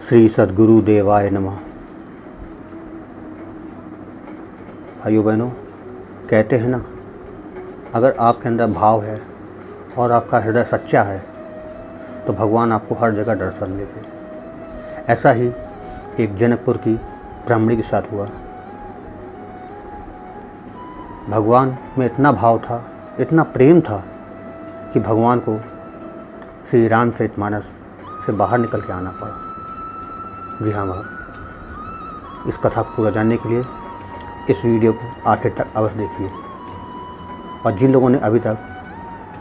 श्री सद्गुरु देवाय नमः। भाइयों बहनों, कहते हैं ना, अगर आपके अंदर भाव है और आपका हृदय सच्चा है तो भगवान आपको हर जगह दर्शन देते। ऐसा ही एक जनकपुर की ब्राह्मणी के साथ हुआ। भगवान में इतना भाव था, इतना प्रेम था कि भगवान को श्री रामचरितमानस से बाहर निकल के आना पड़ा। जी हाँ भाई, इस कथा को पूरा जानने के लिए इस वीडियो को आखिर तक अवश्य देखिए। और जिन लोगों ने अभी तक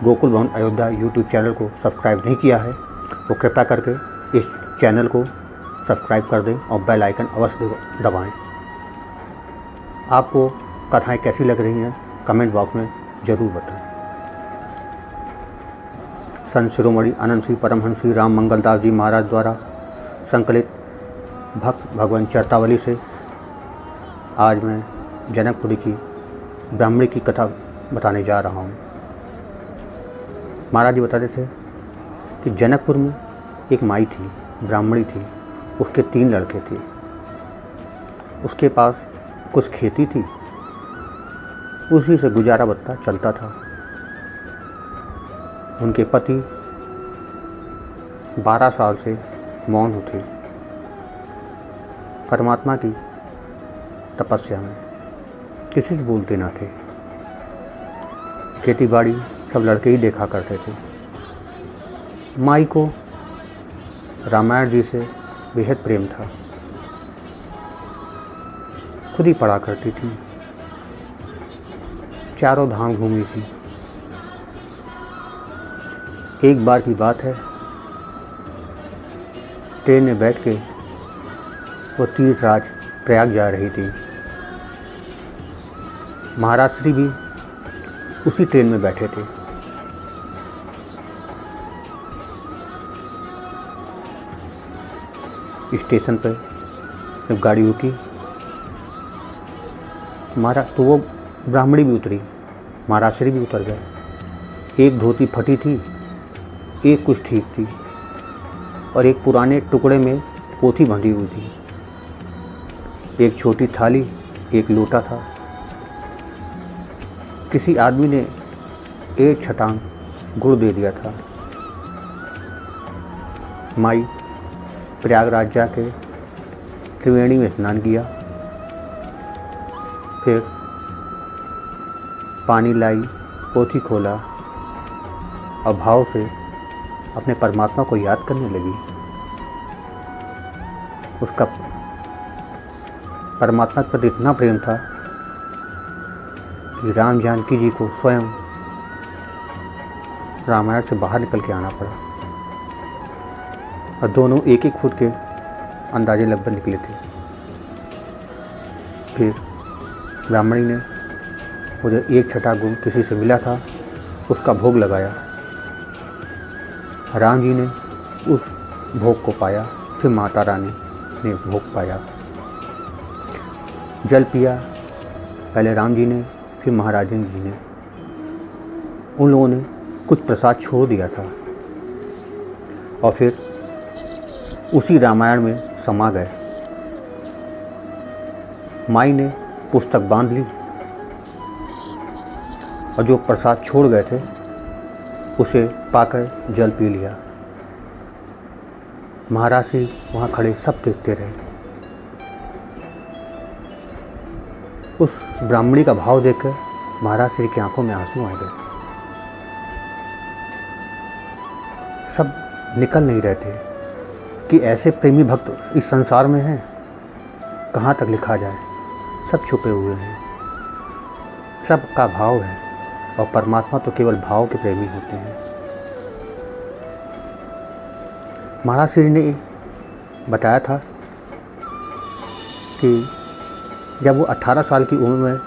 गोकुल भवन अयोध्या यूट्यूब चैनल को सब्सक्राइब नहीं किया है वो कृपया करके इस चैनल को सब्सक्राइब कर दें और बेल आइकन अवश्य दबाएं। आपको कथाएं कैसी लग रही हैं कमेंट बॉक्स में ज़रूर बताएं। संत शिरोमणि अनंत श्री परमहंस श्री राम मंगलदास जी महाराज द्वारा संकलित भक्त भगवान चरितावली से आज मैं जनकपुरी की ब्राह्मणी की कथा बताने जा रहा हूँ। महाराज जी बताते थे कि जनकपुर में एक माई थी, ब्राह्मणी थी। उसके 3 लड़के थे। उसके पास कुछ खेती थी, उसी से गुजारा बत्ता चलता था। उनके पति 12 साल से मौन थे, परमात्मा की तपस्या में किसी से बोलते ना थे। खेती बाड़ी सब लड़के ही देखा करते थे। माई को रामायण जी से बेहद प्रेम था, खुद ही पढ़ा करती थी, चारों धाम घूमी थी। एक बार की बात है, ट्रेन में बैठ के वो तीर्थराज प्रयाग जा रही थी। महाराज श्री भी उसी ट्रेन में बैठे थे। स्टेशन पर जब गाड़ी रुकी, तो वो ब्राह्मणी भी उतरी, महाराज श्री भी उतर गए। एक धोती फटी थी, एक कुछ ठीक थी और एक पुराने टुकड़े में पोथी बंधी हुई थी। एक छोटी थाली, एक लोटा था। किसी आदमी ने एक छटांग गुड़ दे दिया था। माई प्रयागराज जाके त्रिवेणी में स्नान किया, फिर पानी लाई, पोथी खोला और भाव से अपने परमात्मा को याद करने लगी। उसका परमात्मा के प्रति इतना प्रेम था कि राम जानकी जी को स्वयं रामायण से बाहर निकल के आना पड़ा और दोनों एक एक फुट के अंदाजे लगभग निकले थे। फिर ब्राह्मणी ने वो जो एक छटा गुड़ किसी से मिला था उसका भोग लगाया। राम जी ने उस भोग को पाया, फिर माता रानी ने भोग पाया। जल पिया, पहले राम जी ने, फिर महाराजन जी ने। उन लोगों ने कुछ प्रसाद छोड़ दिया था और फिर उसी रामायण में समा गए। माई ने पुस्तक बांध ली और जो प्रसाद छोड़ गए थे उसे पाकर जल पी लिया। महाराज जी वहाँ खड़े सब देखते रहे। उस ब्राह्मणी का भाव देखकर महाराज श्री की आंखों में आंसू आ गए। सब निकल नहीं रहे थे कि ऐसे प्रेमी भक्त इस संसार में हैं, कहाँ तक लिखा जाए। सब छुपे हुए हैं, सबका भाव है और परमात्मा तो केवल भाव के प्रेमी होते हैं। महाराज श्री ने बताया था कि जब वो 18 साल की उम्र में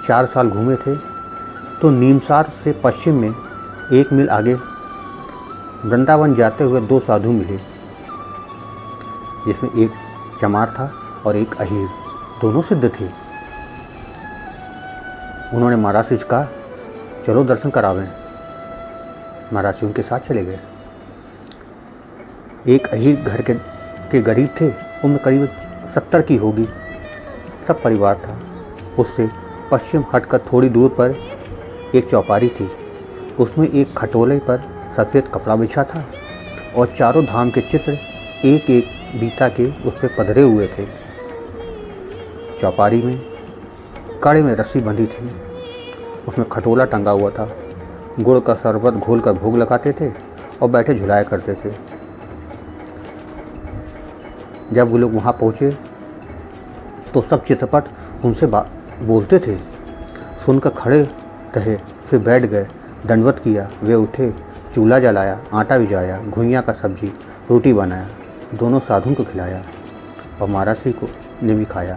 4 साल घूमे थे तो नीमसार से पश्चिम में 1 मील आगे वृंदावन जाते हुए 2 साधु मिले, जिसमें एक चमार था और एक अहीर, दोनों सिद्ध थे। उन्होंने महाराज से कहा, चलो दर्शन करावें। महाराज उनके साथ चले गए। एक अहीर घर के के गरीब थे, उम्र करीब 70 की होगी, सब परिवार था। उससे पश्चिम हटकर थोड़ी दूर पर एक चौपारी थी। उसमें एक खटोले पर सफ़ेद कपड़ा बिछा था और चारों धाम के चित्र एक एक बीता के उस पर पधरे हुए थे। चौपारी में कड़े में रस्सी बंधी थी, उसमें खटोला टंगा हुआ था। गुड़ का शरबत घोल कर भोग लगाते थे और बैठे झुलाया करते थे। जब वो लोग वहाँ पहुँचे तो सब चित्रपट उनसे बोलते थे। सुनकर खड़े रहे, फिर बैठ गए, दंडवत किया। वे उठे, चूल्हा जलाया, आटा भिजाया, घुइयाँ का सब्जी रोटी बनाया, दोनों साधुओं को खिलाया और महाराज को ने भी खाया।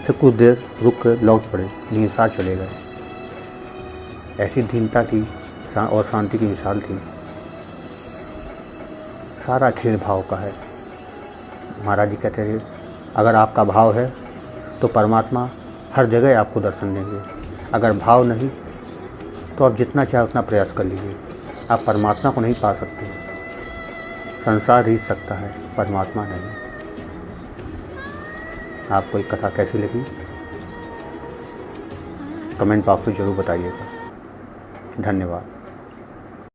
फिर कुछ देर रुक कर लौट पड़े, नींदसार चले गए। ऐसी दीनता की और शांति की मिसाल थी। सारा खेल भाव का है। महाराज जी कहते थे, अगर आपका भाव है तो परमात्मा हर जगह आपको दर्शन देंगे। अगर भाव नहीं तो आप जितना चाहे उतना प्रयास कर लीजिए, आप परमात्मा को नहीं पा सकते। संसार जीत सकता है, परमात्मा नहीं। आपको एक कथा कैसी लगी कमेंट बॉक्स में ज़रूर बताइएगा। धन्यवाद।